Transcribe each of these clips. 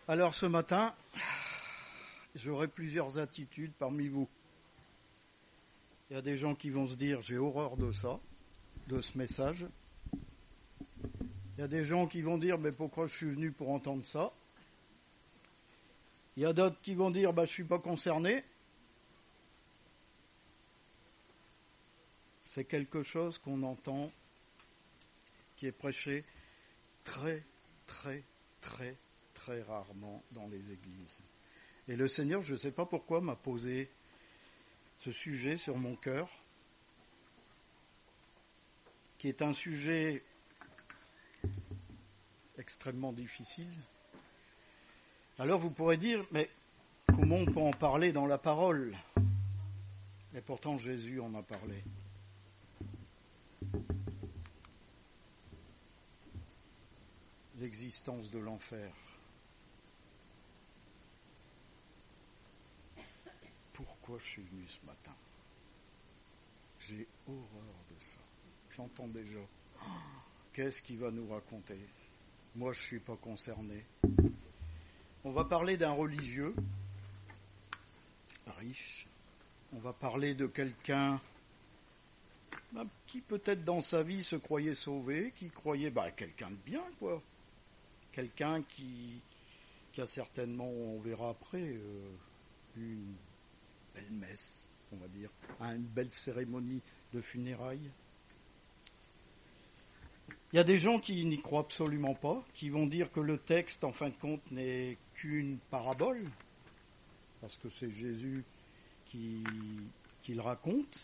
Alors ce matin, j'aurai plusieurs attitudes parmi vous. Il y a des gens qui vont se dire j'ai horreur de ça, de ce message. Il y a des gens qui vont dire mais pourquoi je suis venu pour entendre ça. Il y a d'autres qui vont dire je ne suis pas concerné. C'est quelque chose qu'on entend, qui est prêché très, très, très, très rarement dans les églises. Et le Seigneur, je ne sais pas pourquoi, m'a posé ce sujet sur mon cœur, qui est un sujet extrêmement difficile. Alors vous pourrez dire, mais comment on peut en parler dans la parole ? Et pourtant Jésus en a parlé. L'existence de l'enfer. Pourquoi je suis venu ce matin ? J'ai horreur de ça. J'entends déjà. Qu'est-ce qu'il va nous raconter ? Moi, je ne suis pas concerné. On va parler d'un religieux riche. On va parler de quelqu'un qui peut-être dans sa vie se croyait sauvé, qui croyait quelqu'un de bien, quoi. Quelqu'un qui a certainement, on verra après, une belle messe, on va dire, une belle cérémonie de funérailles. Il y a des gens qui n'y croient absolument pas, qui vont dire que le texte, en fin de compte, n'est qu'une parabole, parce que c'est Jésus qui le raconte.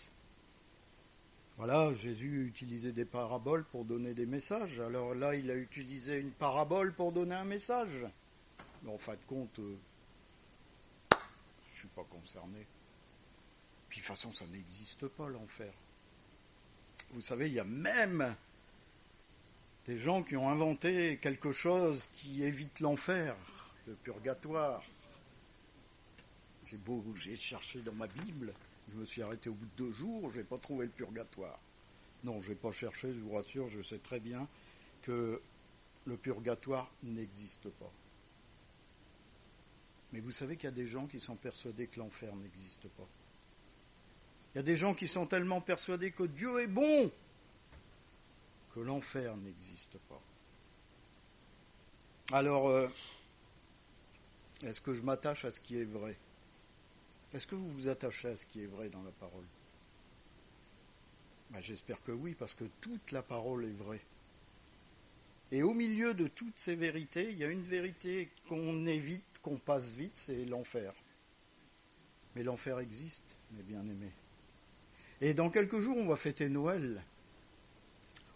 Voilà, Jésus utilisait des paraboles pour donner des messages. Alors là, il a utilisé une parabole pour donner un message. Mais en fin de compte, je ne suis pas concerné. Puis de toute façon, ça n'existe pas, l'enfer. Vous savez, il y a même des gens qui ont inventé quelque chose qui évite l'enfer, le purgatoire. J'ai cherché dans ma Bible, je me suis arrêté au bout de 2 jours, je n'ai pas trouvé le purgatoire. Non, je n'ai pas cherché, je vous rassure, je sais très bien que le purgatoire n'existe pas. Mais vous savez qu'il y a des gens qui sont persuadés que l'enfer n'existe pas. Il y a des gens qui sont tellement persuadés que Dieu est bon que l'enfer n'existe pas. Alors, est-ce que je m'attache à ce qui est vrai ? Est-ce que vous vous attachez à ce qui est vrai dans la parole ? J'espère que oui, parce que toute la parole est vraie. Et au milieu de toutes ces vérités, il y a une vérité qu'on évite, qu'on passe vite, c'est l'enfer. Mais l'enfer existe, mes bien-aimés. Et dans quelques jours, on va fêter Noël.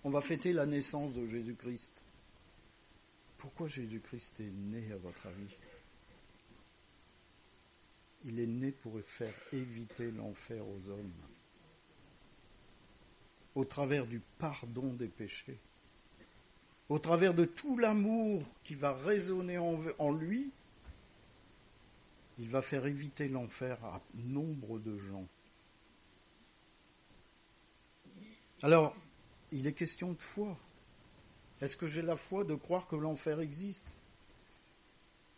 On va fêter la naissance de Jésus-Christ. Pourquoi Jésus-Christ est né, à votre avis ? Il est né pour faire éviter l'enfer aux hommes, au travers du pardon des péchés, au travers de tout l'amour qui va résonner en lui. Il va faire éviter l'enfer à nombre de gens. Alors, il est question de foi. Est-ce que j'ai la foi de croire que l'enfer existe ?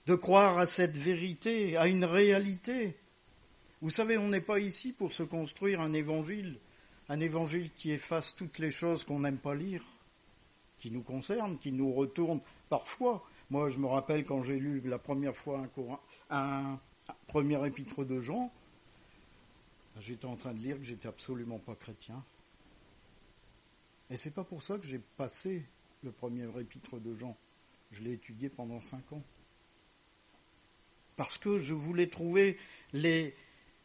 De croire à cette vérité, à une réalité. Vous savez, on n'est pas ici pour se construire un évangile qui efface toutes les choses qu'on n'aime pas lire, qui nous concernent, qui nous retournent parfois. Moi, je me rappelle quand j'ai lu la première fois un premier épître de Jean, j'étais en train de lire que j'étais absolument pas chrétien. Et c'est pas pour ça que j'ai passé le premier épître de Jean. Je l'ai étudié pendant 5 ans. Parce que je voulais trouver les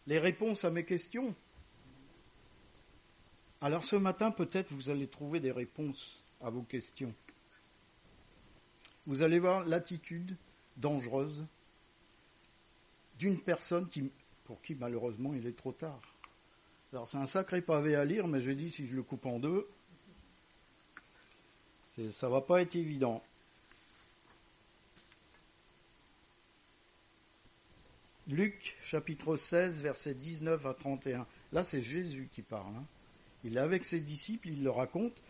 réponses à mes questions. Alors ce matin, peut-être vous allez trouver des réponses à vos questions. Vous allez voir l'attitude dangereuse d'une personne pour qui malheureusement il est trop tard. Alors c'est un sacré pavé à lire, mais je dis si je le coupe en 2, ça va pas être évident. Luc, chapitre 16, versets 19 à 31. Là, c'est Jésus qui parle. Il est avec ses disciples, il le raconte.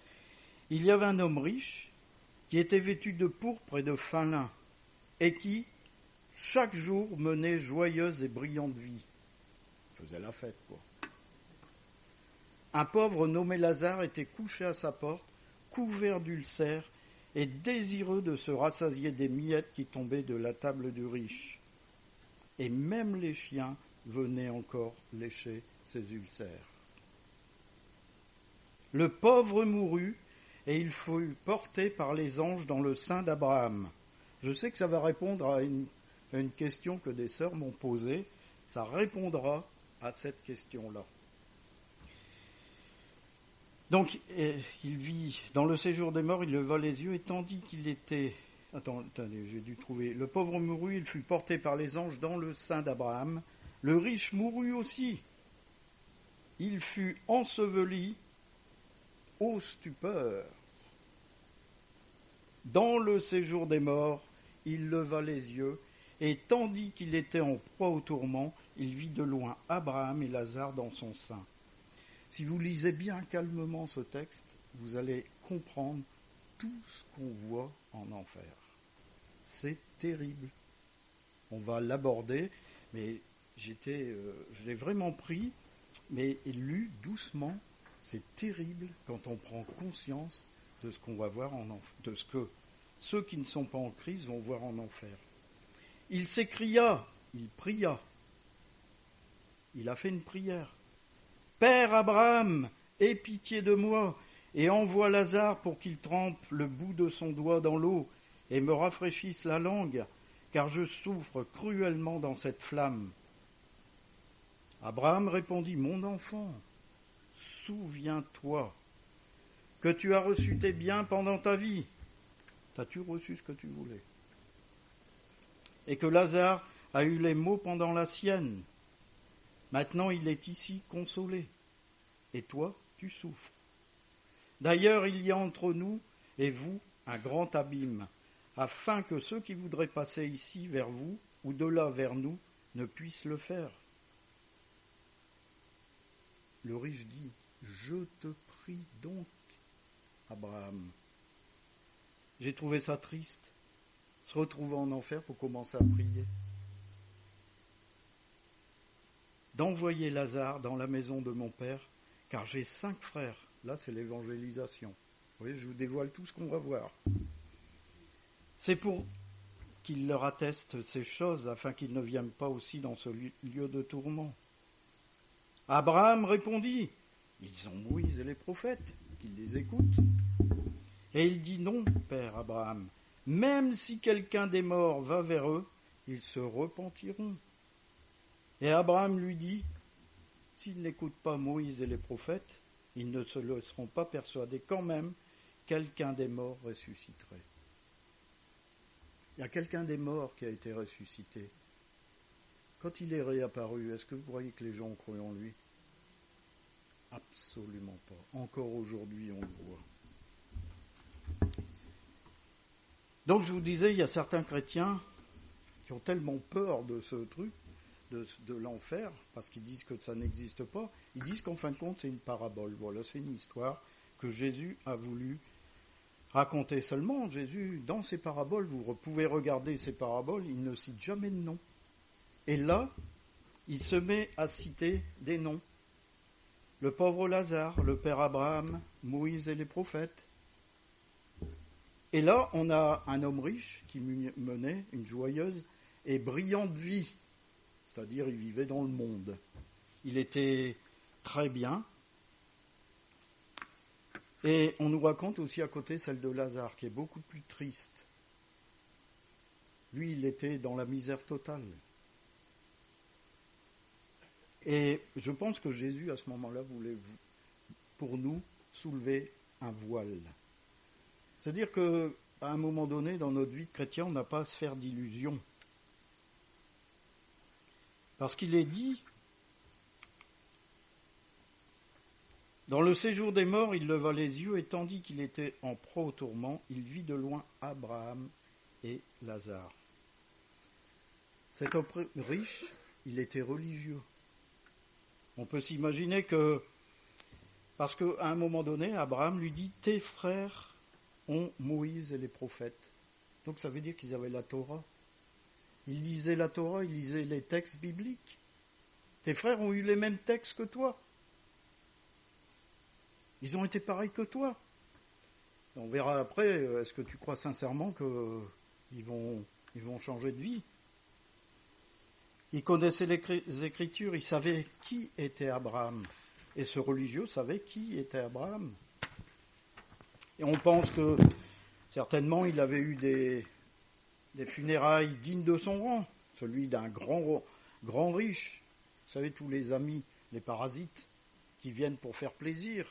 Il y avait un homme riche qui était vêtu de pourpre et de fin lin, et qui, chaque jour menait joyeuse et brillante vie. Faisait la fête, quoi. Un pauvre nommé Lazare était couché à sa porte, couvert d'ulcères et désireux de se rassasier des miettes qui tombaient de la table du riche. Et même les chiens venaient encore lécher ses ulcères. Le pauvre mourut, et il fut porté par les anges dans le sein d'Abraham. Je sais que ça va répondre à une question que des sœurs m'ont posée. Ça répondra à cette question-là. Donc, il vit dans le séjour des morts, il leva les yeux, et tandis qu'il était... Attendez, j'ai dû trouver. Le pauvre mourut, il fut porté par les anges dans le sein d'Abraham. Le riche mourut aussi. Il fut enseveli aux stupeurs. Dans le séjour des morts, il leva les yeux, et tandis qu'il était en proie au tourment, il vit de loin Abraham et Lazare dans son sein. Si vous lisez bien calmement ce texte, vous allez comprendre tout ce qu'on voit en enfer. C'est terrible. On va l'aborder, mais je l'ai vraiment pris, mais lu doucement. C'est terrible quand on prend conscience de ce qu'on va voir en enfer, de ce que ceux qui ne sont pas en Christ vont voir en enfer. Il s'écria, il pria, il a fait une prière. Père Abraham, aie pitié de moi et envoie Lazare pour qu'il trempe le bout de son doigt dans l'eau et me rafraîchisse la langue, car je souffre cruellement dans cette flamme. Abraham répondit, mon enfant, souviens-toi que tu as reçu tes biens pendant ta vie. T'as-tu reçu ce que tu voulais? Et que Lazare a eu les maux pendant la sienne. Maintenant, il est ici consolé. Et toi, tu souffres. D'ailleurs, il y a entre nous et vous un grand abîme, afin que ceux qui voudraient passer ici vers vous ou de là vers nous ne puissent le faire. Le riche dit, je te prie donc, Abraham. J'ai trouvé ça triste, se retrouver en enfer pour commencer à prier. D'envoyer Lazare dans la maison de mon père, car j'ai 5 frères. Là, c'est l'évangélisation. Vous voyez, je vous dévoile tout ce qu'on va voir. C'est pour qu'il leur atteste ces choses, afin qu'ils ne viennent pas aussi dans ce lieu de tourment. Abraham répondit, ils ont Moïse et les prophètes, qu'ils les écoutent. Et il dit, non, père Abraham, même si quelqu'un des morts va vers eux, ils se repentiront. Et Abraham lui dit, s'ils n'écoutent pas Moïse et les prophètes, ils ne se laisseront pas persuader quand même quelqu'un des morts ressusciterait. Il y a quelqu'un des morts qui a été ressuscité. Quand il est réapparu, est-ce que vous croyez que les gens ont cru en lui? Absolument pas. Encore aujourd'hui, on le voit. Donc je vous disais, il y a certains chrétiens qui ont tellement peur de ce truc, de l'enfer, parce qu'ils disent que ça n'existe pas, ils disent qu'en fin de compte c'est une parabole. Voilà, c'est une histoire que Jésus a voulu raconter seulement. Jésus, dans ses paraboles, vous pouvez regarder ses paraboles, il ne cite jamais de nom. Et là, il se met à citer des noms. Le pauvre Lazare, le père Abraham, Moïse et les prophètes. Et là, on a un homme riche qui menait une joyeuse et brillante vie. C'est-à-dire, il vivait dans le monde. Il était très bien. Et on nous raconte aussi à côté celle de Lazare, qui est beaucoup plus triste. Lui, il était dans la misère totale. Et je pense que Jésus, à ce moment-là, voulait, pour nous, soulever un voile. C'est-à-dire qu'à un moment donné, dans notre vie de chrétien, on n'a pas à se faire d'illusions. Parce qu'il est dit, dans le séjour des morts, il leva les yeux, et tandis qu'il était en proie au tourment, il vit de loin Abraham et Lazare. Cet homme riche, il était religieux. On peut s'imaginer que, parce qu'à un moment donné, Abraham lui dit, tes frères ont Moïse et les prophètes. Donc ça veut dire qu'ils avaient la Torah. Il lisait la Torah, il lisait les textes bibliques. Tes frères ont eu les mêmes textes que toi. Ils ont été pareils que toi. On verra après, est-ce que tu crois sincèrement qu'ils vont changer de vie? Ils connaissaient les Écritures, ils savaient qui était Abraham. Et ce religieux savait qui était Abraham. Et on pense que certainement il avait eu des funérailles dignes de son rang, celui d'un grand riche. Vous savez, tous les amis, les parasites, qui viennent pour faire plaisir.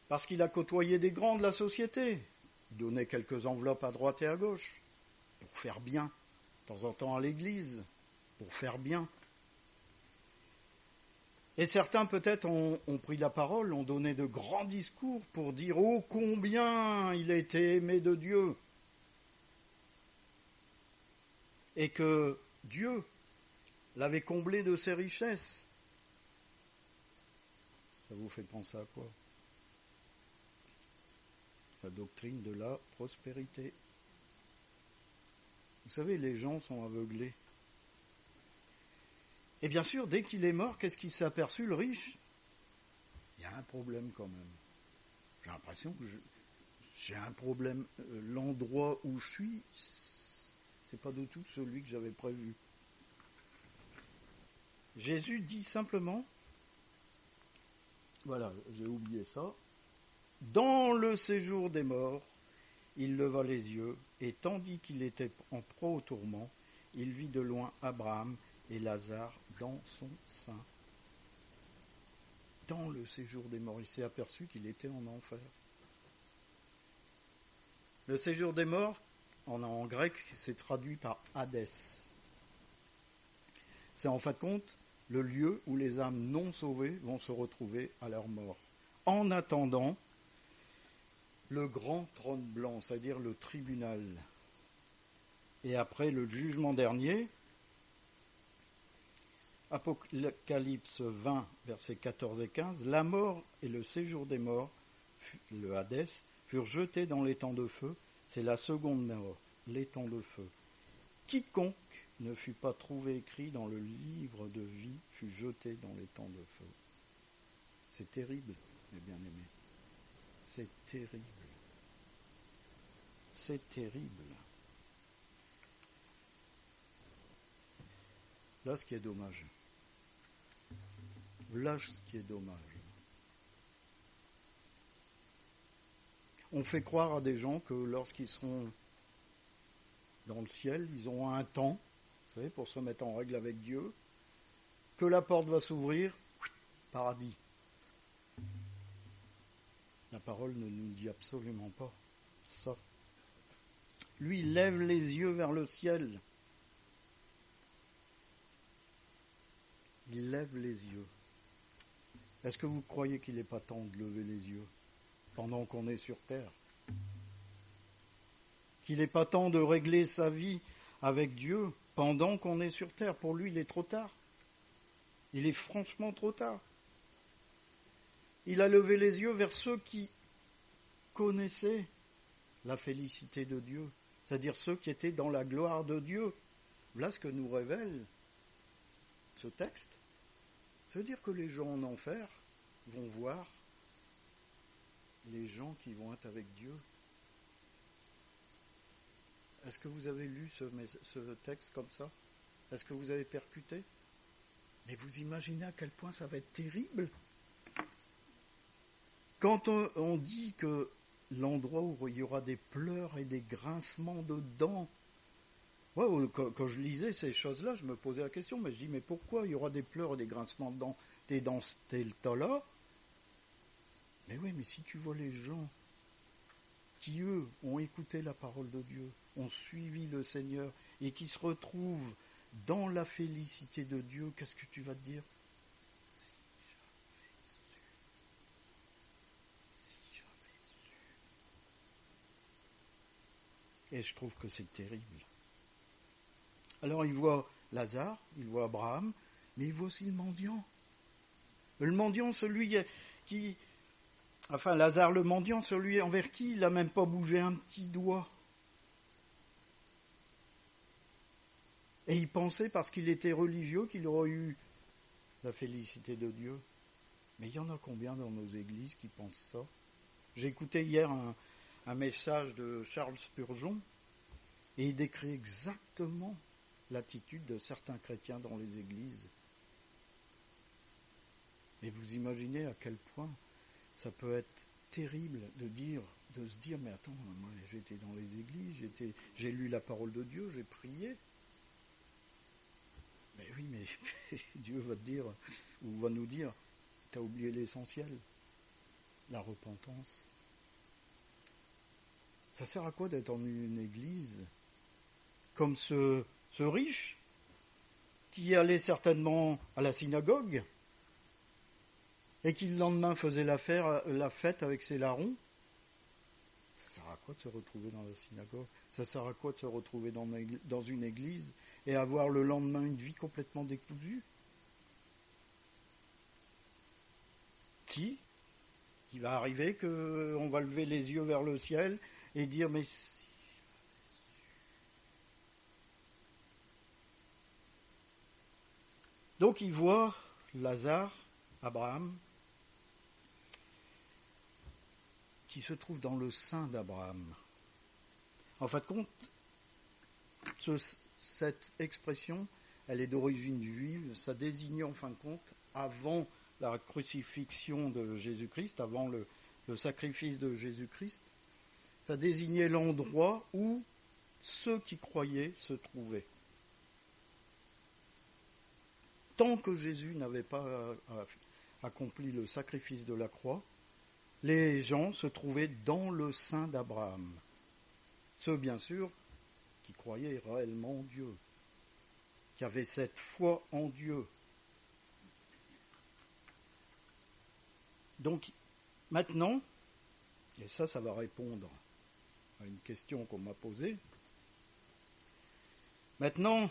Parce qu'il a côtoyé des grands de la société. Il donnait quelques enveloppes à droite et à gauche, pour faire bien, de temps en temps à l'église, pour faire bien. Et certains peut-être ont pris la parole, ont donné de grands discours pour dire « Oh, combien il a été aimé de Dieu !» Et que Dieu l'avait comblé de ses richesses. Ça vous fait penser à quoi? La doctrine de la prospérité. Vous savez, les gens sont aveuglés. Et bien sûr, dès qu'il est mort, qu'est-ce qu'il s'est aperçu, le riche? Il y a un problème quand même. J'ai l'impression que j'ai un problème. L'endroit où je suis, c'est pas du tout celui que j'avais prévu. Jésus dit simplement, voilà, j'ai oublié ça, dans le séjour des morts, il leva les yeux, et tandis qu'il était en proie au tourment, il vit de loin Abraham et Lazare dans son sein. Dans le séjour des morts, il s'est aperçu qu'il était en enfer. Le séjour des morts, en grec, c'est traduit par Hadès. C'est en fin de compte le lieu où les âmes non sauvées vont se retrouver à leur mort. En attendant le grand trône blanc, c'est-à-dire le tribunal. Et après le jugement dernier, Apocalypse 20, versets 14 et 15, la mort et le séjour des morts, le Hadès, furent jetés dans l'étang de feu. C'est la seconde mort, l'étang de feu. Quiconque ne fut pas trouvé écrit dans le livre de vie fut jeté dans l'étang de feu. C'est terrible, mes bien-aimés. C'est terrible. C'est terrible. Là, ce qui est dommage. Là, ce qui est dommage. On fait croire à des gens que lorsqu'ils seront dans le ciel, ils auront un temps, vous savez, pour se mettre en règle avec Dieu, que la porte va s'ouvrir, paradis. La parole ne nous dit absolument pas ça. Lui, il lève les yeux vers le ciel. Il lève les yeux. Est-ce que vous croyez qu'il n'est pas temps de lever les yeux pendant qu'on est sur terre? Qu'il n'est pas temps de régler sa vie avec Dieu pendant qu'on est sur terre? Pour lui, il est trop tard. Il est franchement trop tard. Il a levé les yeux vers ceux qui connaissaient la félicité de Dieu, c'est-à-dire ceux qui étaient dans la gloire de Dieu. Voilà ce que nous révèle ce texte. Ça veut dire que les gens en enfer vont voir les gens qui vont être avec Dieu. Est-ce que vous avez lu ce texte comme ça? Est-ce que vous avez percuté? Mais vous imaginez à quel point ça va être terrible? Quand on dit que l'endroit où il y aura des pleurs et des grincements de dents, ouais, quand je lisais ces choses-là, je me posais la question, mais je dis, mais pourquoi il y aura des pleurs et des grincements de dents? T'es dans ce tas-là? Mais oui, mais si tu vois les gens qui, eux, ont écouté la parole de Dieu, ont suivi le Seigneur, et qui se retrouvent dans la félicité de Dieu, qu'est-ce que tu vas te dire? Si j'avais su. Et je trouve que c'est terrible. Alors il voit Lazare, il voit Abraham, mais il voit aussi le mendiant. Le mendiant, celui qui... Enfin, Lazare le mendiant, celui envers qui il n'a même pas bougé un petit doigt. Et il pensait, parce qu'il était religieux, qu'il aurait eu la félicité de Dieu. Mais il y en a combien dans nos églises qui pensent ça? J'ai écouté hier un message de Charles Spurgeon, et il décrit exactement l'attitude de certains chrétiens dans les églises. Et vous imaginez à quel point ça peut être terrible de se dire, mais attends, moi j'étais dans les églises, j'ai lu la parole de Dieu, j'ai prié. Mais oui, mais Dieu va te dire, ou va nous dire, t'as oublié l'essentiel, la repentance. Ça sert à quoi d'être en une église comme ce riche qui allait certainement à la synagogue et qui le lendemain faisait la fête avec ses larrons? Ça sert à quoi de se retrouver dans la synagogue? Ça sert à quoi de se retrouver dans une église et avoir le lendemain une vie complètement décousue? Si, il va arriver qu'on va lever les yeux vers le ciel et dire, mais si. Donc il voit Lazare, Abraham, qui se trouve dans le sein d'Abraham. En fin de compte, cette expression, elle est d'origine juive, ça désignait en fin de compte, avant la crucifixion de Jésus-Christ, avant le sacrifice de Jésus-Christ, ça désignait l'endroit où ceux qui croyaient se trouvaient. Tant que Jésus n'avait pas accompli le sacrifice de la croix, les gens se trouvaient dans le sein d'Abraham. Ceux, bien sûr, qui croyaient réellement en Dieu, qui avaient cette foi en Dieu. Donc, maintenant, et ça va répondre à une question qu'on m'a posée, maintenant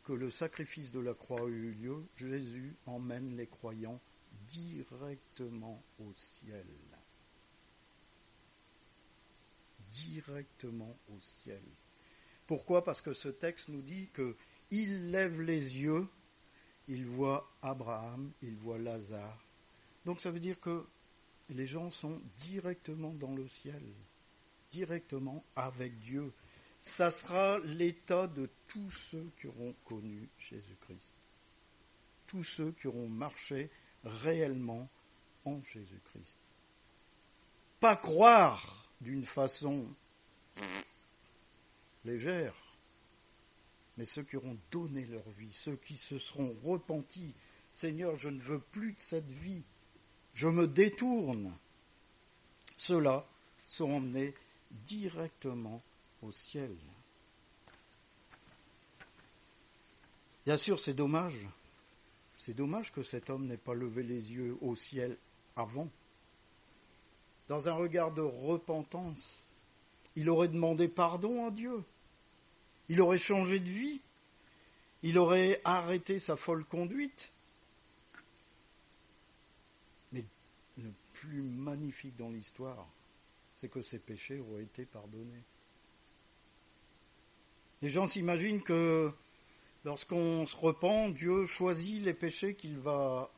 que le sacrifice de la croix a eu lieu, Jésus emmène les croyants directement au ciel. Directement au ciel. Pourquoi ? Parce que ce texte nous dit qu'il lève les yeux, il voit Abraham, il voit Lazare. Donc ça veut dire que les gens sont directement dans le ciel, directement avec Dieu. Ça sera l'état de tous ceux qui auront connu Jésus-Christ. Tous ceux qui auront marché réellement en Jésus-Christ. Pas croire d'une façon légère, mais ceux qui auront donné leur vie, ceux qui se seront repentis. Seigneur, je ne veux plus de cette vie, je me détourne. Ceux-là seront emmenés directement au ciel. Bien sûr, c'est dommage. C'est dommage que cet homme n'ait pas levé les yeux au ciel avant. Dans un regard de repentance, il aurait demandé pardon à Dieu. Il aurait changé de vie. Il aurait arrêté sa folle conduite. Mais le plus magnifique dans l'histoire, c'est que ses péchés auraient été pardonnés. Les gens s'imaginent que lorsqu'on se repent, Dieu choisit les péchés qu'il va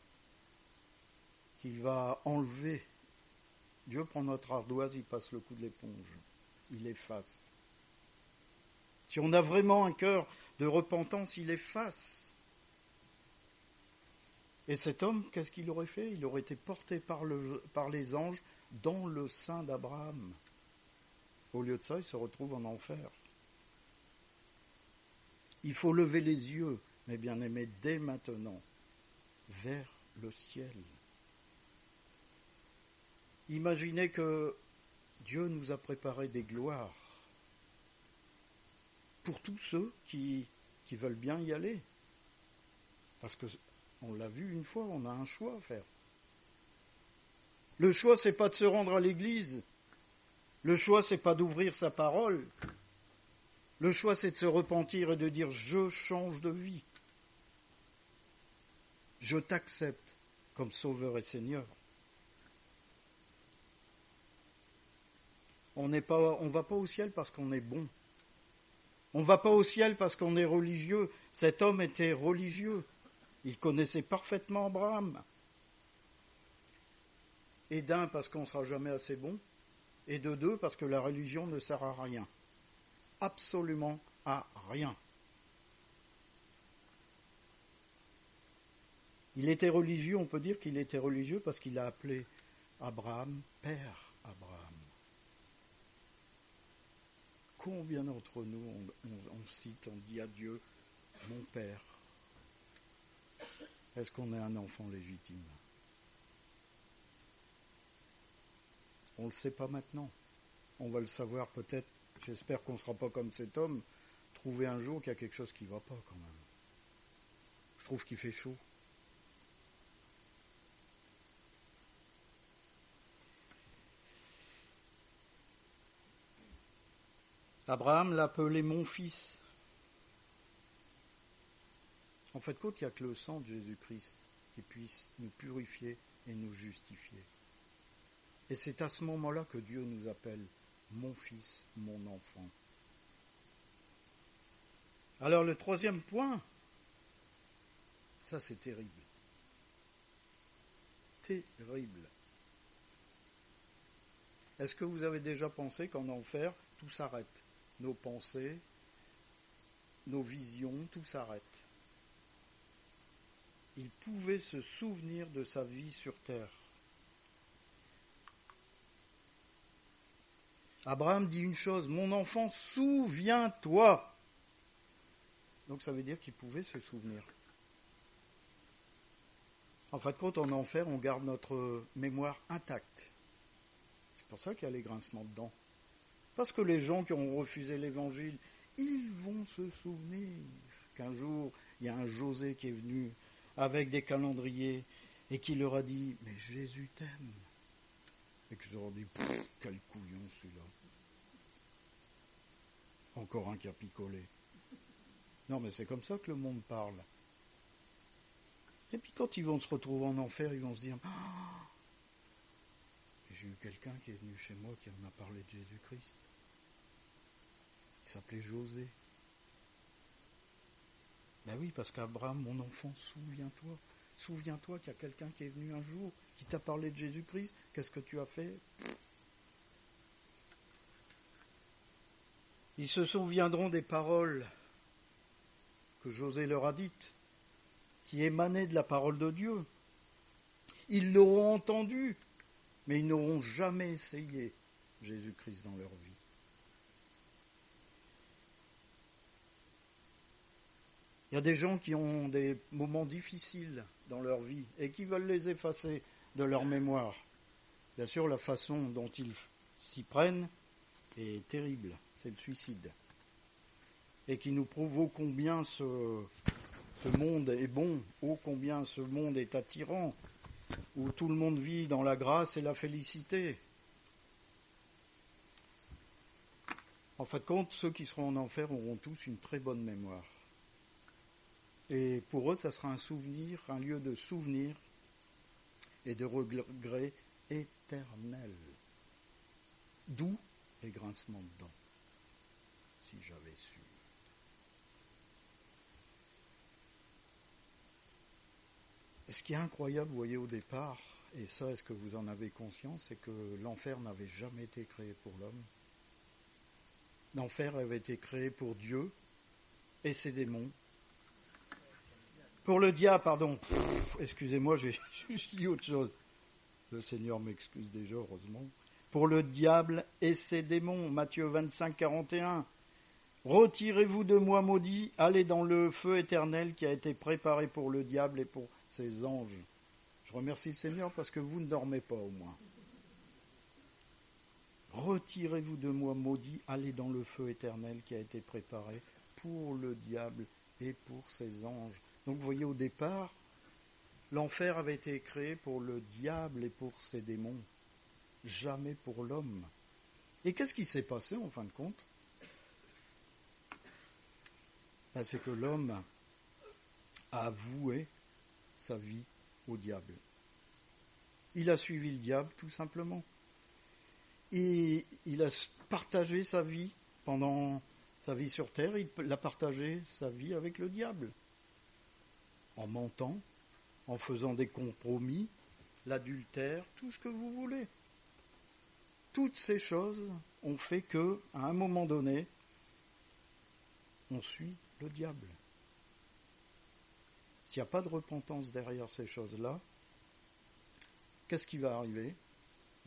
enlever. Dieu prend notre ardoise, il passe le coup de l'éponge, il efface. Si on a vraiment un cœur de repentance, il efface. Et cet homme, qu'est-ce qu'il aurait fait ? Il aurait été porté par les anges dans le sein d'Abraham. Au lieu de ça, il se retrouve en enfer. Il faut lever les yeux, mes bien-aimés, dès maintenant, vers le ciel. Imaginez que Dieu nous a préparé des gloires pour tous ceux qui veulent bien y aller. Parce qu'on l'a vu une fois, on a un choix à faire. Le choix, c'est pas de se rendre à l'église. Le choix, c'est pas d'ouvrir sa parole. Le choix, c'est de se repentir et de dire « Je change de vie. Je t'accepte comme Sauveur et Seigneur. » On ne va pas au ciel parce qu'on est bon. On ne va pas au ciel parce qu'on est religieux. Cet homme était religieux. Il connaissait parfaitement Abraham. Et d'un, parce qu'on ne sera jamais assez bon. Et de deux, parce que la religion ne sert à rien. Absolument à rien. Il était religieux, on peut dire qu'il était religieux parce qu'il a appelé Abraham Père Abraham. Combien d'entre nous on cite, on dit à Dieu, mon Père? Est-ce qu'on est un enfant légitime? On ne le sait pas maintenant. On va le savoir peut-être, j'espère qu'on ne sera pas comme cet homme, trouver un jour qu'il y a quelque chose qui ne va pas quand même. Je trouve qu'il fait chaud. Abraham l'appelait mon fils. En fait, il n'y a que le sang de Jésus-Christ qui puisse nous purifier et nous justifier. Et c'est à ce moment-là que Dieu nous appelle mon fils, mon enfant. Alors le troisième point, ça c'est terrible. Terrible. Est-ce que vous avez déjà pensé qu'en enfer, tout s'arrête? Nos pensées, nos visions, tout s'arrête. Il pouvait se souvenir de sa vie sur terre. Abraham dit une chose, mon enfant, souviens-toi. Donc ça veut dire qu'il pouvait se souvenir. En fin de compte, en enfer, on garde notre mémoire intacte. C'est pour ça qu'il y a les grincements de dents. Parce que les gens qui ont refusé l'évangile, ils vont se souvenir qu'un jour, il y a un José qui est venu avec des calendriers et qui leur a dit « Mais Jésus t'aime ». Et qu'ils leur ont dit « Quel couillon celui-là ». Encore un qui a picolé. Non, mais c'est comme ça que le monde parle. Et puis quand ils vont se retrouver en enfer, ils vont se dire « Ah, j'ai eu quelqu'un qui est venu chez moi qui m'a parlé de Jésus-Christ. Il s'appelait José. » Ben oui, parce qu'Abraham, mon enfant, souviens-toi. Souviens-toi qu'il y a quelqu'un qui est venu un jour, qui t'a parlé de Jésus-Christ. Qu'est-ce que tu as fait? Ils se souviendront des paroles que José leur a dites, qui émanaient de la parole de Dieu. Ils l'auront entendu, mais ils n'auront jamais essayé Jésus-Christ dans leur vie. Il y a des gens qui ont des moments difficiles dans leur vie et qui veulent les effacer de leur mémoire. Bien sûr, la façon dont ils s'y prennent est terrible, c'est le suicide. Et qui nous prouve ô combien ce monde est bon, ô combien ce monde est attirant, où tout le monde vit dans la grâce et la félicité. En fin de compte, ceux qui seront en enfer auront tous une très bonne mémoire. Et pour eux, ça sera un souvenir, un lieu de souvenir et de regret éternel. D'où les grincements de dents, si j'avais su. Et ce qui est incroyable, vous voyez, au départ, et ça, est-ce que vous en avez conscience, c'est que l'enfer n'avait jamais été créé pour l'homme. L'enfer avait été créé pour Dieu et ses démons. Pour le diable, pardon, excusez-moi, j'ai juste dit autre chose. Le Seigneur m'excuse déjà, heureusement. Pour le diable et ses démons, Matthieu 25, 41. Retirez-vous de moi, maudit, allez dans le feu éternel qui a été préparé pour le diable et pour ses anges. Je remercie le Seigneur parce que vous ne dormez pas au moins. Retirez-vous de moi, maudit, allez dans le feu éternel qui a été préparé pour le diable et pour ses anges. Donc vous voyez, au départ, l'enfer avait été créé pour le diable et pour ses démons, jamais pour l'homme. Et qu'est-ce qui s'est passé en fin de compte? C'est que l'homme a voué sa vie au diable. Il a suivi le diable, tout simplement. Et il a partagé sa vie pendant Sa vie sur terre, il a partagé sa vie avec le diable. En mentant, en faisant des compromis, l'adultère, tout ce que vous voulez. Toutes ces choses ont fait que, à un moment donné, on suit le diable. S'il n'y a pas de repentance derrière ces choses-là, qu'est-ce qui va arriver ?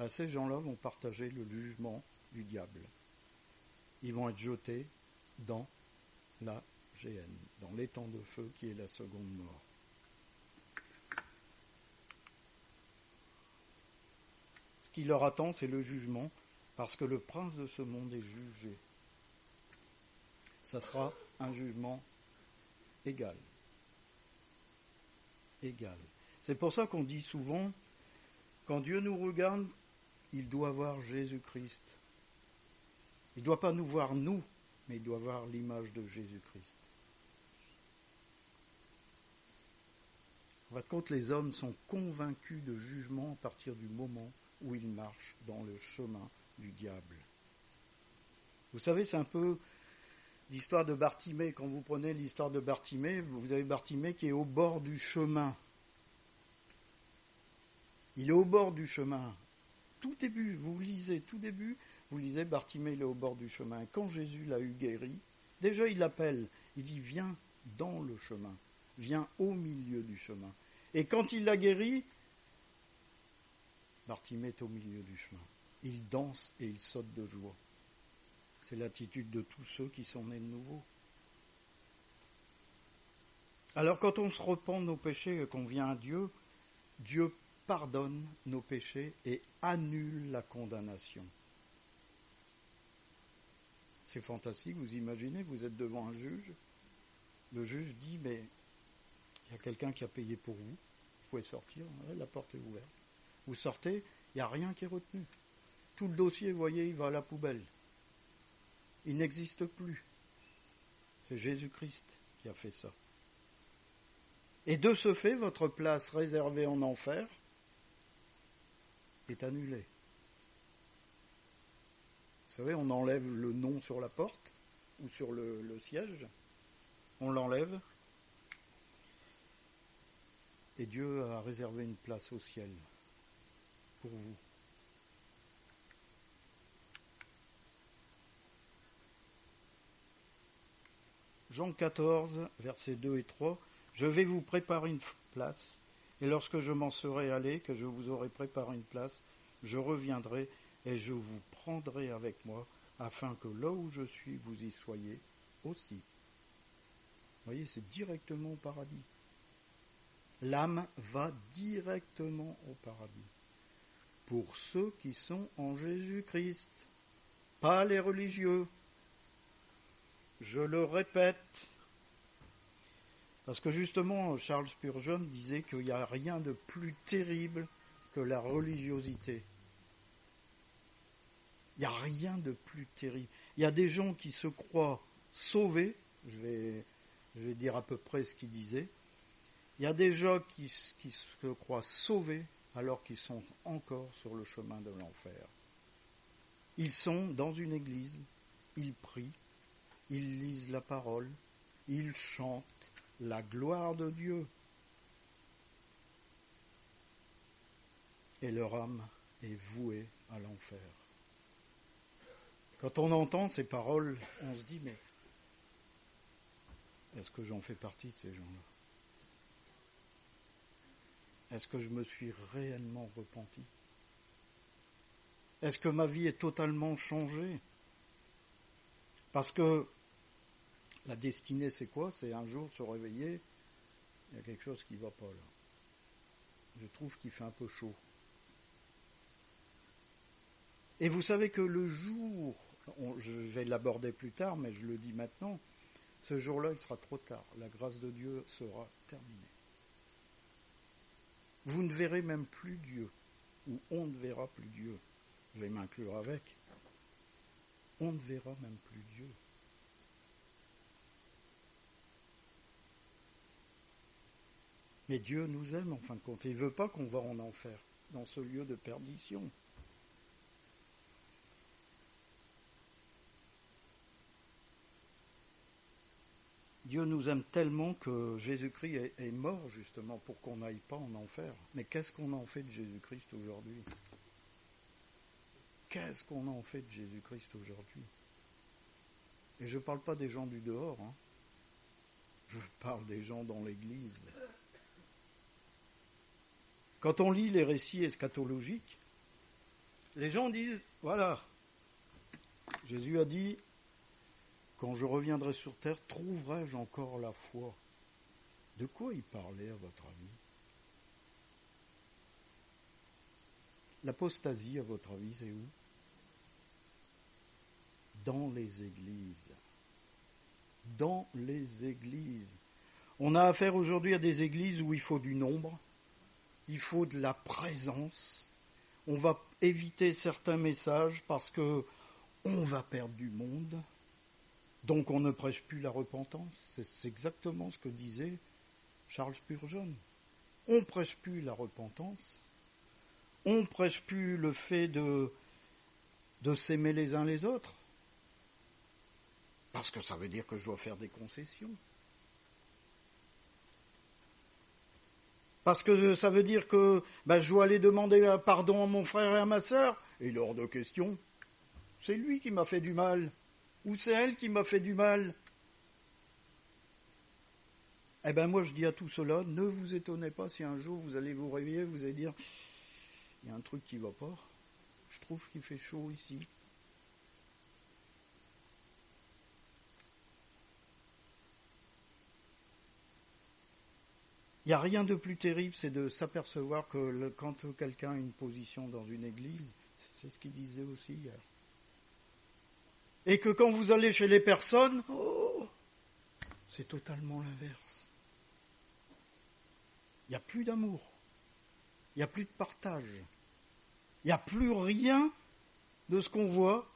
Ces gens-là vont partager le jugement du diable. Ils vont être jetés dans la géhenne, dans l'étang de feu qui est la seconde mort. Ce qui leur attend, c'est le jugement, parce que le prince de ce monde est jugé. Ça sera un jugement égal. Égal. C'est pour ça qu'on dit souvent, quand Dieu nous regarde, il doit voir Jésus-Christ. Il ne doit pas nous voir nous, mais il doit voir l'image de Jésus-Christ. En fin de compte, les hommes sont convaincus de jugement à partir du moment où ils marchent dans le chemin du diable. Vous savez, c'est un peu l'histoire de Bartimée. Quand vous prenez l'histoire de Bartimée, vous avez Bartimée qui est au bord du chemin. Il est au bord du chemin. Tout début, vous lisez Bartimée, il est au bord du chemin. Et quand Jésus l'a eu guéri, déjà il l'appelle, il dit viens dans le chemin, viens au milieu du chemin. Et quand il l'a guéri, Bartimée est au milieu du chemin. Il danse et il saute de joie. C'est l'attitude de tous ceux qui sont nés de nouveau. Alors quand on se repent de nos péchés et qu'on vient à Dieu, Dieu pardonne nos péchés et annule la condamnation. C'est fantastique, vous imaginez, vous êtes devant un juge, le juge dit, mais il y a quelqu'un qui a payé pour vous, vous pouvez sortir, la porte est ouverte. Vous sortez, il n'y a rien qui est retenu. Tout le dossier, vous voyez, il va à la poubelle. Il n'existe plus. C'est Jésus-Christ qui a fait ça. Et de ce fait, votre place réservée en enfer est annulée. Vous savez, on enlève le nom sur la porte ou sur le siège. On l'enlève. Et Dieu a réservé une place au ciel pour vous. Jean 14, versets 2 et 3. Je vais vous préparer une place, et lorsque je m'en serai allé, que je vous aurai préparé une place, je reviendrai et je vous prendrai avec moi, afin que là où je suis, vous y soyez aussi. Vous voyez, c'est directement au paradis. L'âme va directement au paradis. Pour ceux qui sont en Jésus-Christ, pas les religieux. Je le répète, parce que justement, Charles Spurgeon disait qu'il n'y a rien de plus terrible que la religiosité. Il n'y a rien de plus terrible. Il y a des gens qui se croient sauvés, je vais dire à peu près ce qu'il disait. Il y a des gens qui se croient sauvés alors qu'ils sont encore sur le chemin de l'enfer. Ils sont dans une église, ils prient, ils lisent la parole, ils chantent la gloire de Dieu. Et leur âme est vouée à l'enfer. Quand on entend ces paroles, on se dit, mais est-ce que j'en fais partie de ces gens-là ? Est-ce que je me suis réellement repenti ? Est-ce que ma vie est totalement changée ? Parce que la destinée, c'est quoi ? C'est un jour se réveiller, il y a quelque chose qui ne va pas là. Je trouve qu'il fait un peu chaud. Et vous savez que le jour, je vais l'aborder plus tard, mais je le dis maintenant, ce jour-là, il sera trop tard. La grâce de Dieu sera terminée. Vous ne verrez même plus Dieu, ou on ne verra plus Dieu. Je vais m'inclure avec. On ne verra même plus Dieu. Mais Dieu nous aime en fin de compte. Il ne veut pas qu'on va en enfer, dans ce lieu de perdition. Dieu nous aime tellement que Jésus-Christ est mort justement pour qu'on n'aille pas en enfer. Mais qu'est-ce qu'on en fait de Jésus-Christ aujourd'hui ? Qu'est-ce qu'on en fait de Jésus-Christ aujourd'hui ? Et je ne parle pas des gens du dehors, hein. Je parle des gens dans l'Église. Quand on lit les récits eschatologiques, les gens disent, voilà, Jésus a dit, quand je reviendrai sur terre, trouverai-je encore la foi ? De quoi il parlait, à votre avis ? L'apostasie, à votre avis, c'est où ? Dans les églises. Dans les églises. On a affaire aujourd'hui à des églises où il faut du nombre, il faut de la présence. On va éviter certains messages parce que on va perdre du monde. Donc on ne prêche plus la repentance. C'est exactement ce que disait Charles Spurgeon. On ne prêche plus la repentance. On ne prêche plus le fait de s'aimer les uns les autres. Parce que ça veut dire que je dois faire des concessions. Parce que ça veut dire que je dois aller demander pardon à mon frère et à ma sœur. Et il est hors de question. C'est lui qui m'a fait du mal. Ou c'est elle qui m'a fait du mal. Eh bien moi je dis à tout cela, ne vous étonnez pas si un jour vous allez vous réveiller, vous allez dire, il y a un truc qui ne va pas. Je trouve qu'il fait chaud ici. Il n'y a rien de plus terrible, c'est de s'apercevoir que quand quelqu'un a une position dans une église, c'est ce qu'il disait aussi hier. Et que quand vous allez chez les personnes, c'est totalement l'inverse. Il n'y a plus d'amour, il n'y a plus de partage, il n'y a plus rien de ce qu'on voit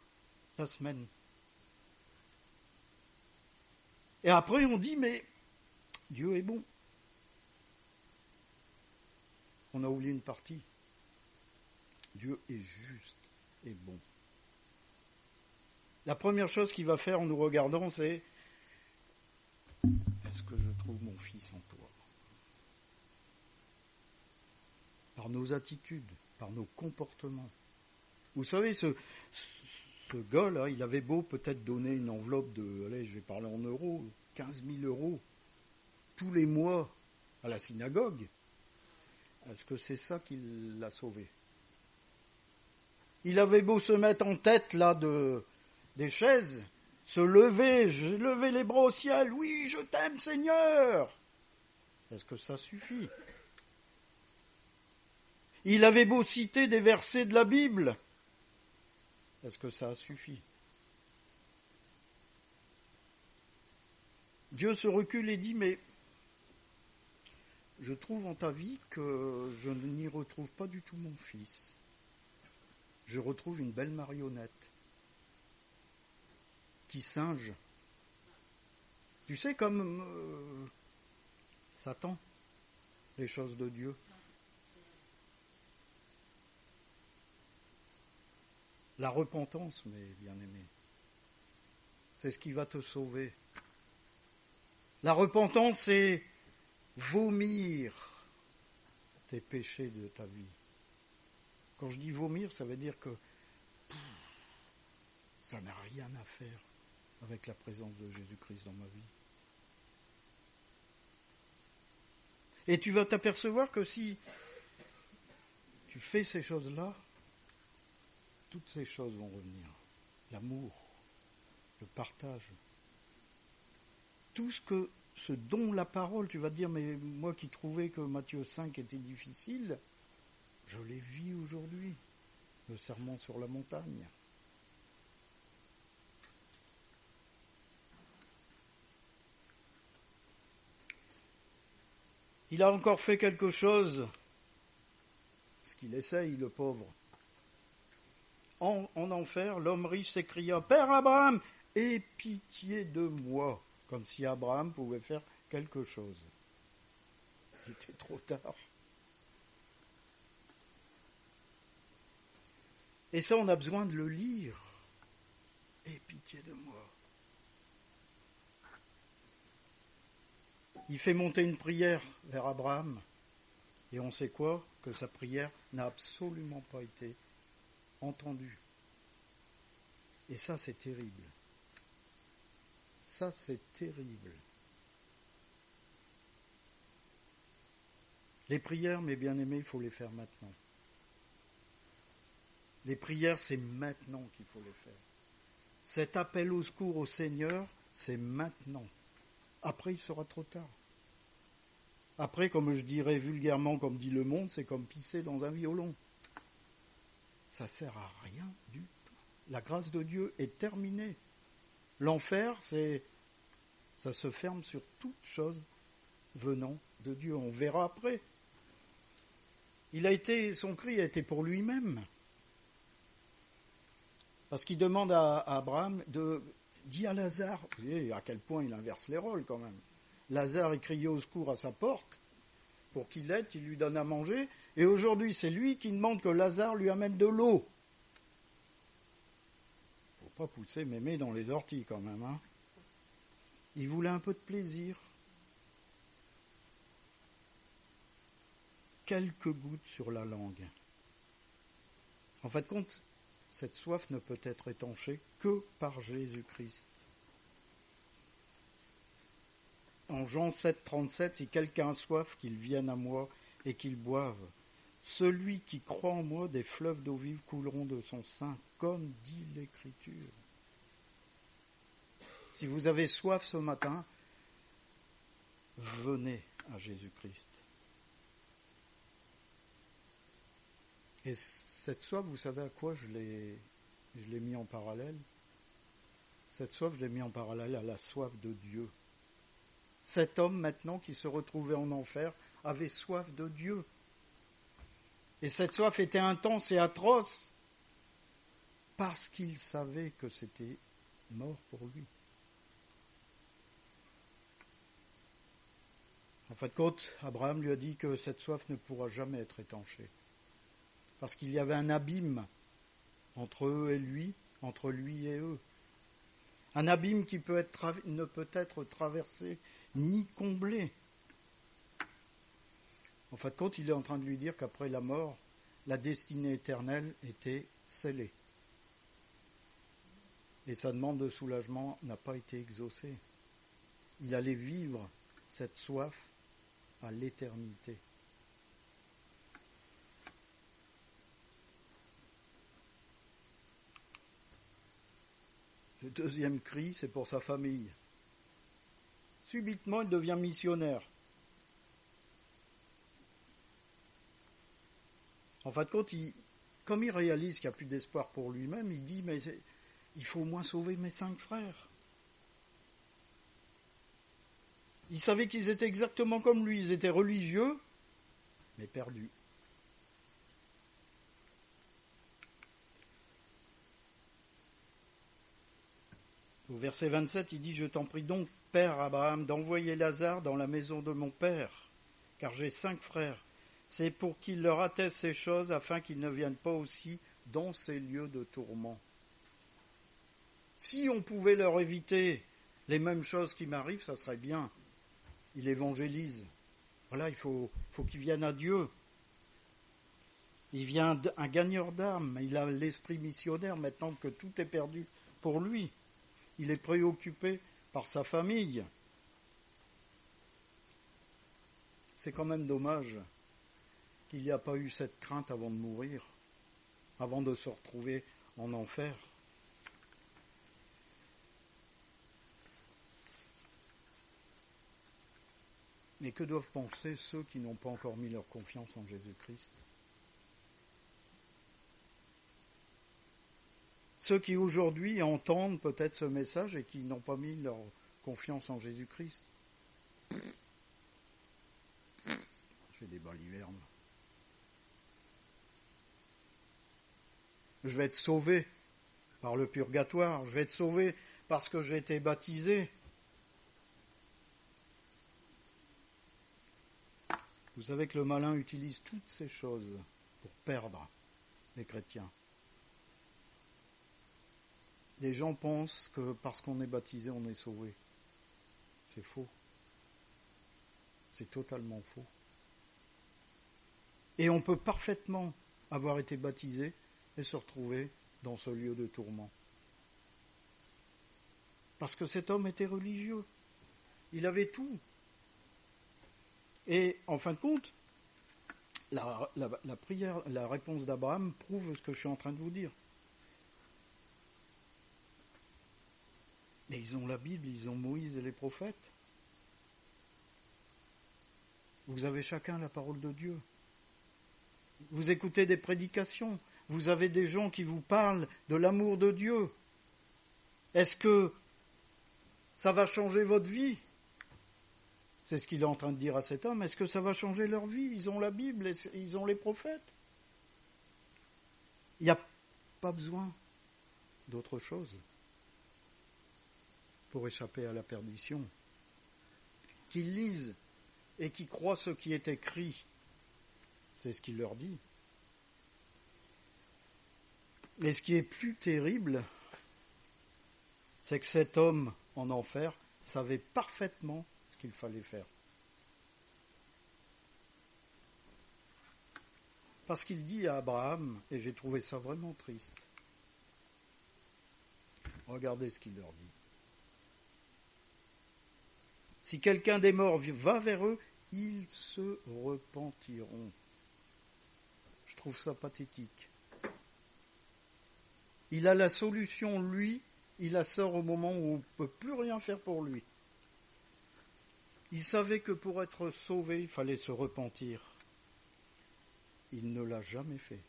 la semaine. Et après on dit, mais Dieu est bon. On a oublié une partie. Dieu est juste et bon. La première chose qu'il va faire en nous regardant, c'est est-ce que je trouve mon fils en toi ? Par nos attitudes, par nos comportements. Vous savez, ce gars-là, il avait beau peut-être donner une enveloppe de, allez, je vais parler en euros, 15 000 euros tous les mois à la synagogue. Est-ce que c'est ça qui l'a sauvé ? Il avait beau se mettre en tête là des chaises, se lever, lever les bras au ciel, oui, je t'aime Seigneur. Est-ce que ça suffit ? Il avait beau citer des versets de la Bible. Est-ce que ça suffit ? Dieu se recule et dit, mais je trouve en ta vie que je n'y retrouve pas du tout mon fils. Je retrouve une belle marionnette qui singe. Tu sais, comme Satan, les choses de Dieu. La repentance, mes bien-aimés, c'est ce qui va te sauver. La repentance, c'est vomir tes péchés de ta vie. Quand je dis vomir, ça veut dire que ça n'a rien à faire avec la présence de Jésus-Christ dans ma vie. Et tu vas t'apercevoir que si tu fais ces choses-là, toutes ces choses vont revenir. L'amour, le partage. Tout ce dont la parole, tu vas te dire, mais moi qui trouvais que Matthieu 5 était difficile, je les vis aujourd'hui, le sermon sur la montagne. Il a encore fait quelque chose, ce qu'il essaye, le pauvre. En enfer, l'homme riche s'écria, « Père Abraham, aie pitié de moi !» Comme si Abraham pouvait faire quelque chose. Il était trop tard. Et ça, on a besoin de le lire. « Aie pitié de moi !» Il fait monter une prière vers Abraham. Et on sait quoi? Que sa prière n'a absolument pas été entendue. Et ça, c'est terrible. Ça, c'est terrible. Les prières, mes bien-aimés, il faut les faire maintenant. Les prières, c'est maintenant qu'il faut les faire. Cet appel au secours au Seigneur, c'est maintenant. Après, il sera trop tard. Après, comme je dirais vulgairement, comme dit le monde, c'est comme pisser dans un violon. Ça sert à rien du tout. La grâce de Dieu est terminée. L'enfer, ça se ferme sur toute chose venant de Dieu. On verra après. Son cri a été pour lui-même. Parce qu'il demande à Abraham dis à Lazare, vous voyez à quel point il inverse les rôles quand même. Lazare est crié au secours à sa porte pour qu'il l'aide, qu'il lui donne à manger. Et aujourd'hui, c'est lui qui demande que Lazare lui amène de l'eau. Faut pas pousser mémé dans les orties quand même. Hein. Il voulait un peu de plaisir. Quelques gouttes sur la langue. En fin de compte, cette soif ne peut être étanchée que par Jésus-Christ. En Jean 7, 37, si quelqu'un a soif, qu'il vienne à moi et qu'il boive. Celui qui croit en moi, des fleuves d'eau vive couleront de son sein, comme dit l'Écriture. Si vous avez soif ce matin, venez à Jésus-Christ. Et cette soif, vous savez à quoi je l'ai mis en parallèle? Cette soif, je l'ai mis en parallèle à la soif de Dieu. Cet homme, maintenant, qui se retrouvait en enfer, avait soif de Dieu. Et cette soif était intense et atroce, parce qu'il savait que c'était mort pour lui. En fin de compte, Abraham lui a dit que cette soif ne pourra jamais être étanchée. Parce qu'il y avait un abîme entre eux et lui, entre lui et eux. Un abîme qui ne peut être traversé ni comblé. En fin de compte, il est en train de lui dire qu'après la mort, la destinée éternelle était scellée. Et sa demande de soulagement n'a pas été exaucée. Il allait vivre cette soif à l'éternité. Le deuxième cri, c'est pour sa famille. Subitement, il devient missionnaire. En fin de compte, comme il réalise qu'il n'y a plus d'espoir pour lui-même, il dit, mais il faut au moins sauver mes 5 frères. Il savait qu'ils étaient exactement comme lui, ils étaient religieux, mais perdus. Au verset 27, il dit, je t'en prie donc, Père Abraham, d'envoyer Lazare dans la maison de mon père, car j'ai 5 frères. C'est pour qu'il leur atteste ces choses, afin qu'ils ne viennent pas aussi dans ces lieux de tourment. Si on pouvait leur éviter les mêmes choses qui m'arrivent, ça serait bien. Il évangélise. Voilà, il faut qu'ils viennent à Dieu. Il vient un gagneur d'âme. Il a l'esprit missionnaire maintenant que tout est perdu pour lui. Il est préoccupé par sa famille. C'est quand même dommage qu'il n'y a pas eu cette crainte avant de mourir, avant de se retrouver en enfer. Mais que doivent penser ceux qui n'ont pas encore mis leur confiance en Jésus-Christ? Ceux qui aujourd'hui entendent peut-être ce message et qui n'ont pas mis leur confiance en Jésus-Christ. J'ai des balivernes. Je vais être sauvé par le purgatoire. Je vais être sauvé parce que j'ai été baptisé. Vous savez que le malin utilise toutes ces choses pour perdre les chrétiens. Les gens pensent que parce qu'on est baptisé, on est sauvé. C'est faux. C'est totalement faux. Et on peut parfaitement avoir été baptisé et se retrouver dans ce lieu de tourment. Parce que cet homme était religieux. Il avait tout. Et en fin de compte, la prière, la réponse d'Abraham prouve ce que je suis en train de vous dire. Mais ils ont la Bible, ils ont Moïse et les prophètes. Vous avez chacun la parole de Dieu. Vous écoutez des prédications. Vous avez des gens qui vous parlent de l'amour de Dieu. Est-ce que ça va changer votre vie ? C'est ce qu'il est en train de dire à cet homme. Est-ce que ça va changer leur vie ? Ils ont la Bible, ils ont les prophètes. Il n'y a pas besoin d'autre chose pour échapper à la perdition. Qu'ils lisent et qu'ils croient ce qui est écrit. C'est ce qu'il leur dit. Et ce qui est plus terrible, c'est que cet homme en enfer savait parfaitement ce qu'il fallait faire. Parce qu'il dit à Abraham, et j'ai trouvé ça vraiment triste, regardez ce qu'il leur dit. Si quelqu'un des morts va vers eux, ils se repentiront. Je trouve ça pathétique. Il a la solution, lui, il la sort au moment où on ne peut plus rien faire pour lui. Il savait que pour être sauvé, il fallait se repentir. Il ne l'a jamais fait.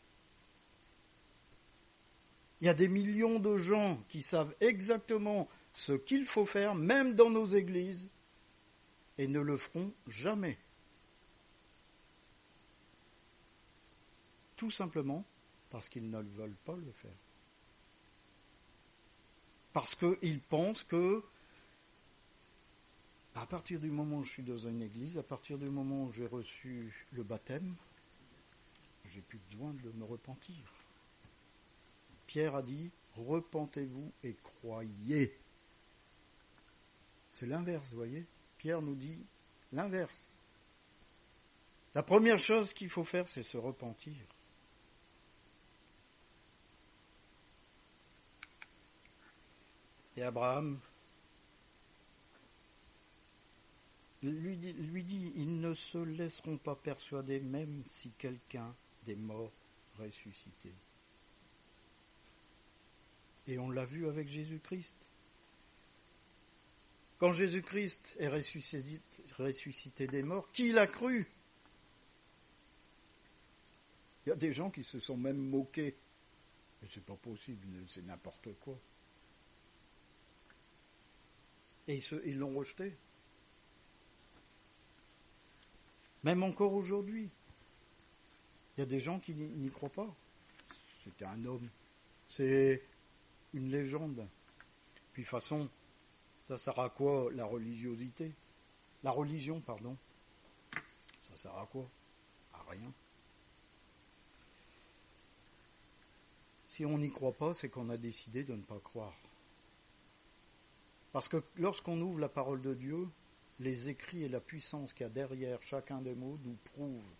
Il y a des millions de gens qui savent exactement ce qu'il faut faire, même dans nos églises, et ne le feront jamais. Tout simplement parce qu'ils ne veulent pas le faire. Parce qu'ils pensent que, à partir du moment où je suis dans une église, à partir du moment où j'ai reçu le baptême, j'ai plus besoin de me repentir. Pierre a dit, repentez-vous et croyez. C'est l'inverse, vous voyez. Pierre nous dit l'inverse. La première chose qu'il faut faire, c'est se repentir. Et Abraham lui dit, ils ne se laisseront pas persuader même si quelqu'un des morts ressuscité. Et on l'a vu avec Jésus-Christ. Quand Jésus-Christ est ressuscité des morts, qui l'a cru ? Il y a des gens qui se sont même moqués. Mais c'est pas possible, c'est n'importe quoi. Et ils l'ont rejeté. Même encore aujourd'hui, il y a des gens qui n'y croient pas. C'était un homme. C'est une légende. Puis de toute façon, ça sert à quoi la religiosité ? La religion, pardon. Ça sert à quoi ? À rien. Si on n'y croit pas, c'est qu'on a décidé de ne pas croire. Parce que lorsqu'on ouvre la parole de Dieu, les écrits et la puissance qu'il y a derrière chacun des mots nous prouvent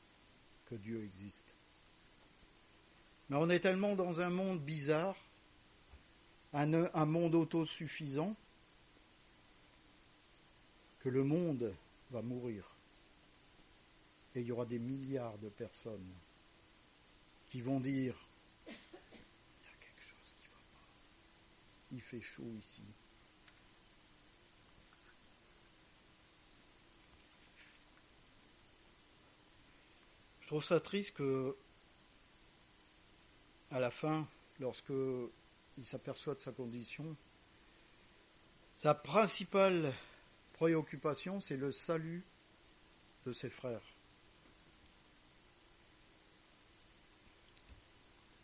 que Dieu existe. Mais on est tellement dans un monde bizarre, un monde autosuffisant, que le monde va mourir. Et il y aura des milliards de personnes qui vont dire « Il y a quelque chose qui ne va pas. Il fait chaud ici. » Je trouve ça triste que, à la fin, lorsqu'il s'aperçoit de sa condition, sa principale préoccupation, c'est le salut de ses frères.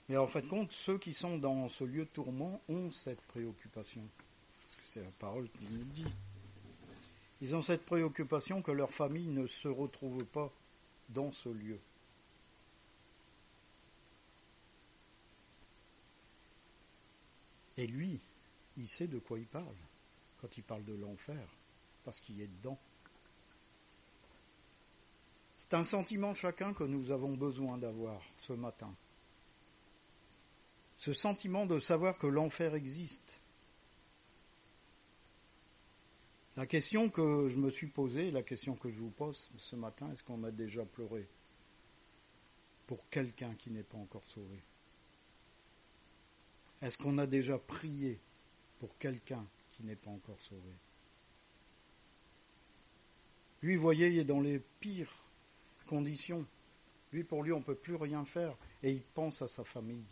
Mais en fin de compte, ceux qui sont dans ce lieu de tourment ont cette préoccupation. Parce que c'est la parole qui nous le dit. Ils ont cette préoccupation que leur famille ne se retrouve pas dans ce lieu. Et lui, il sait de quoi il parle quand il parle de l'enfer, parce qu'il est dedans. C'est un sentiment chacun que nous avons besoin d'avoir ce matin. Ce sentiment de savoir que l'enfer existe. La question que je me suis posée, la question que je vous pose ce matin, est-ce qu'on a déjà pleuré pour quelqu'un qui n'est pas encore sauvé? Est-ce qu'on a déjà prié pour quelqu'un qui n'est pas encore sauvé? Lui, vous voyez, il est dans les pires conditions. Lui, pour lui, on ne peut plus rien faire. Et il pense à sa famille.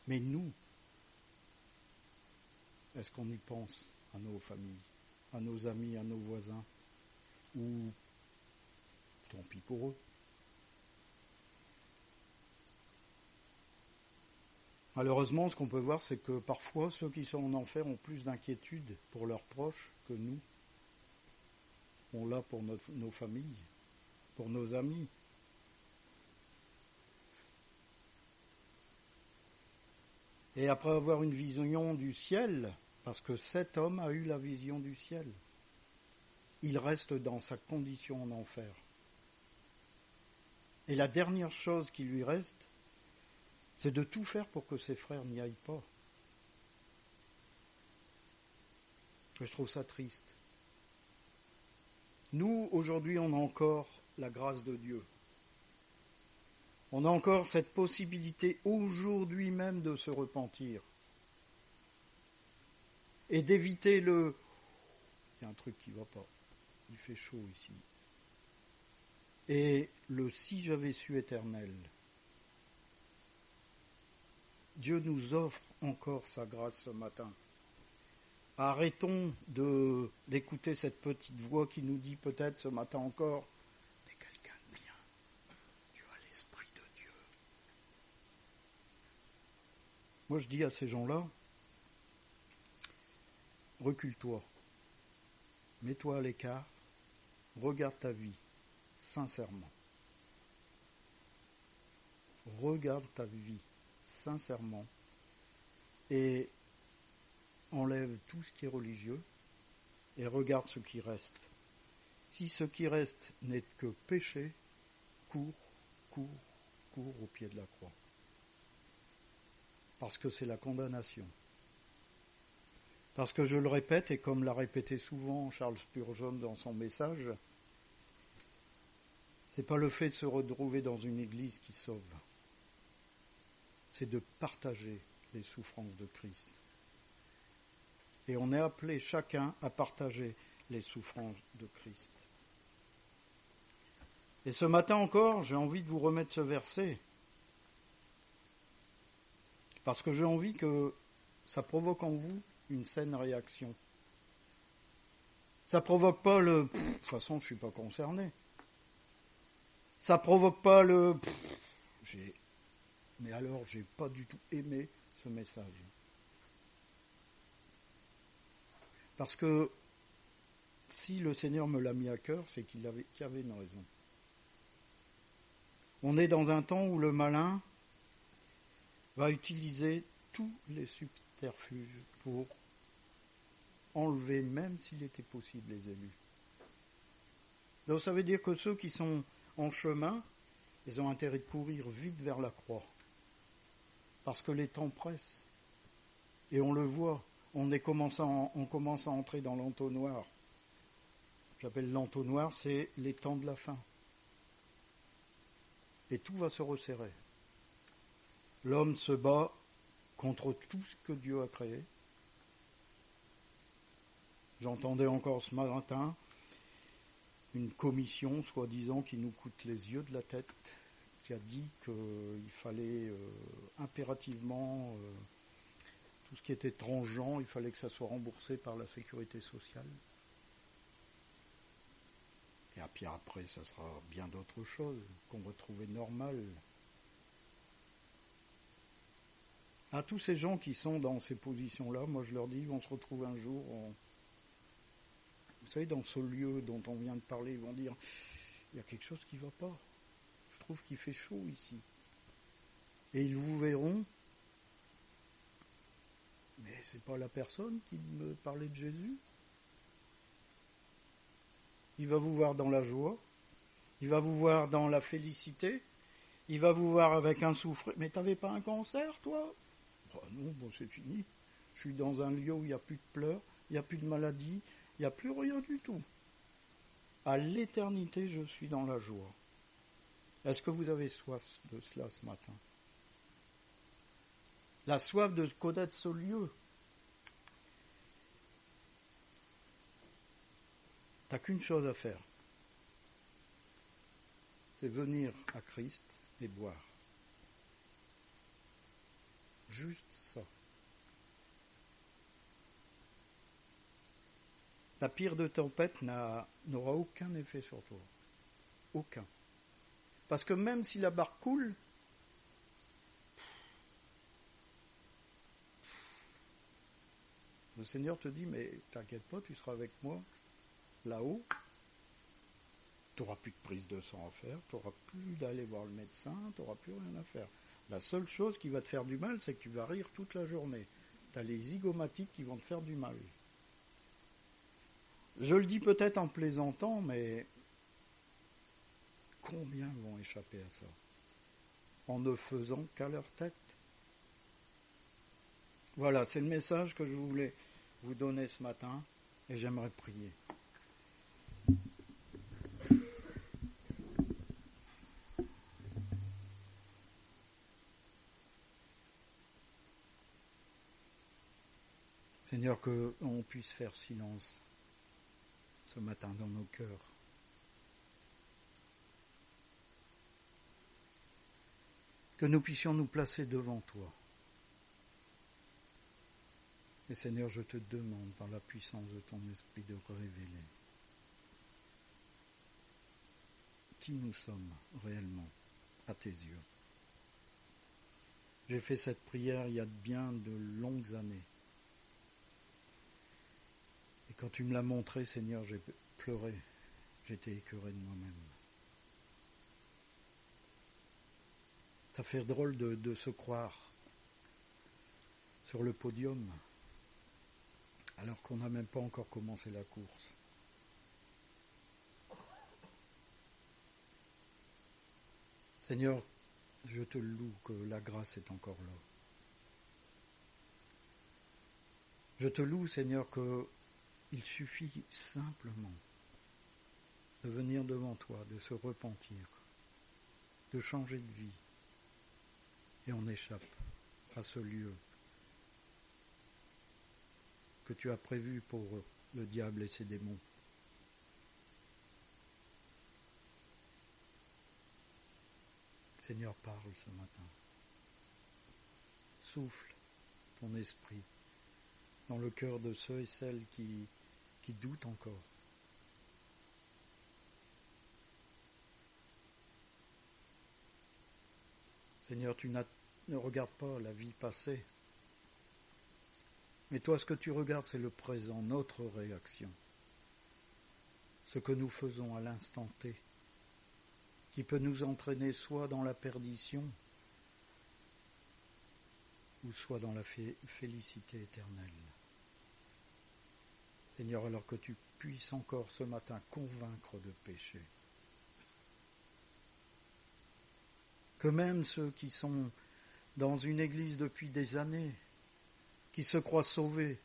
Mais nous, est-ce qu'on y pense à nos familles, à nos amis, à nos voisins? Ou tant pis pour eux. Malheureusement, ce qu'on peut voir, c'est que parfois, ceux qui sont en enfer ont plus d'inquiétude pour leurs proches que nous. On l'a pour nos familles, pour nos amis. Et après avoir une vision du ciel, parce que cet homme a eu la vision du ciel, il reste dans sa condition en enfer. Et la dernière chose qui lui reste, c'est de tout faire pour que ses frères n'y aillent pas. Je trouve ça triste. Nous, aujourd'hui, on a encore la grâce de Dieu. On a encore cette possibilité aujourd'hui même de se repentir et d'éviter le « il y a un truc qui ne va pas, il fait chaud ici » et le « si j'avais su éternel ». Dieu nous offre encore sa grâce ce matin. Arrêtons d'écouter cette petite voix qui nous dit peut-être ce matin encore « t'es quelqu'un de bien, tu as l'Esprit de Dieu ». Moi je dis à ces gens-là, recule-toi, mets-toi à l'écart, regarde ta vie sincèrement. Regarde ta vie sincèrement et enlève tout ce qui est religieux et regarde ce qui reste. Si ce qui reste n'est que péché, cours au pied de la croix. Parce que c'est la condamnation. Parce que je le répète, et comme l'a répété souvent Charles Spurgeon dans son message, c'est pas le fait de se retrouver dans une église qui sauve. C'est de partager les souffrances de Christ. Et on est appelé chacun à partager les souffrances de Christ. Et ce matin encore, j'ai envie de vous remettre ce verset, parce que j'ai envie que ça provoque en vous une saine réaction. Ça provoque pas le « de toute façon je suis pas concerné ». Ça provoque pas le « mais alors j'ai pas du tout aimé ce message ». Parce que si le Seigneur me l'a mis à cœur, c'est qu'il y avait une raison. On est dans un temps où le malin va utiliser tous les subterfuges pour enlever, même s'il était possible, les élus. Donc ça veut dire que ceux qui sont en chemin, ils ont intérêt de courir vite vers la croix. Parce que les temps pressent. Et on le voit, on commence à entrer dans l'entonnoir. J'appelle l'entonnoir, c'est les temps de la fin. Et tout va se resserrer. L'homme se bat contre tout ce que Dieu a créé. J'entendais encore ce matin une commission, soi-disant, qui nous coûte les yeux de la tête, qui a dit qu'il fallait impérativement, tout ce qui était transgenre, il fallait que ça soit remboursé par la sécurité sociale. Et puis après, ça sera bien d'autres choses qu'on va trouver normales. À tous ces gens qui sont dans ces positions-là, moi je leur dis, ils vont se retrouver un jour, vous savez, dans ce lieu dont on vient de parler, ils vont dire, il y a quelque chose qui ne va pas. Je trouve qu'il fait chaud ici. Et ils vous verront, mais c'est pas la personne qui me parlait de Jésus. Il va vous voir dans la joie, Il va vous voir dans la félicité. Il va vous voir avec un souffle. Mais t'avais pas un cancer, toi? Non, bon, c'est fini. Je suis dans un lieu où il n'y a plus de pleurs, il n'y a plus de maladie, il n'y a plus rien du tout. À l'éternité, je suis dans la joie. Est-ce que vous avez soif de cela ce matin? La soif de connaître ce lieu. T'as qu'une chose à faire. C'est venir à Christ et boire. Juste ça. La pire de tempête n'aura aucun effet sur toi. Aucun. Parce que même si la barque coule, le Seigneur te dit, mais t'inquiète pas, tu seras avec moi là-haut. Tu n'auras plus de prise de sang à faire, tu n'auras plus d'aller voir le médecin, tu n'auras plus rien à faire. La seule chose qui va te faire du mal, c'est que tu vas rire toute la journée. Tu as les zygomatiques qui vont te faire du mal. Je le dis peut-être en plaisantant, mais combien vont échapper à ça en ne faisant qu'à leur tête? Voilà, c'est le message que je voulais vous donner ce matin et j'aimerais prier. Seigneur, qu'on puisse faire silence ce matin dans nos cœurs. Que nous puissions nous placer devant toi. Et Seigneur, je te demande par la puissance de ton esprit de révéler qui nous sommes réellement à tes yeux. J'ai fait cette prière il y a bien de longues années. Et quand tu me l'as montré, Seigneur, j'ai pleuré. J'étais écœuré de moi-même. Ça fait drôle de se croire sur le podium alors qu'on n'a même pas encore commencé la course. Seigneur, je te loue que la grâce est encore là. Je te loue, Seigneur, qu'il suffit simplement de venir devant toi, de se repentir, de changer de vie, et on échappe à ce lieu que tu as prévu pour le diable et ses démons. Seigneur, parle ce matin. Souffle ton esprit dans le cœur de ceux et celles qui doutent encore. Seigneur, tu ne regardes pas la vie passée, mais toi, ce que tu regardes, c'est le présent, notre réaction. Ce que nous faisons à l'instant T, qui peut nous entraîner soit dans la perdition, ou soit dans la félicité éternelle. Seigneur, alors que tu puisses encore ce matin convaincre de péché. Que même ceux qui sont dans une église depuis des années, qui se croient sauvés,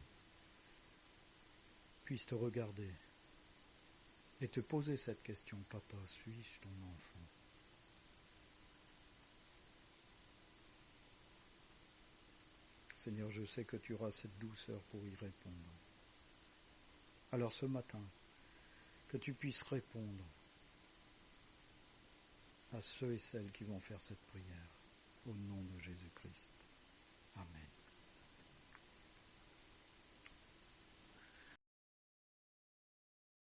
puissent te regarder et te poser cette question, papa, suis-je ton enfant? Seigneur, je sais que tu auras cette douceur pour y répondre. Alors ce matin, que tu puisses répondre à ceux et celles qui vont faire cette prière, au nom de Jésus-Christ.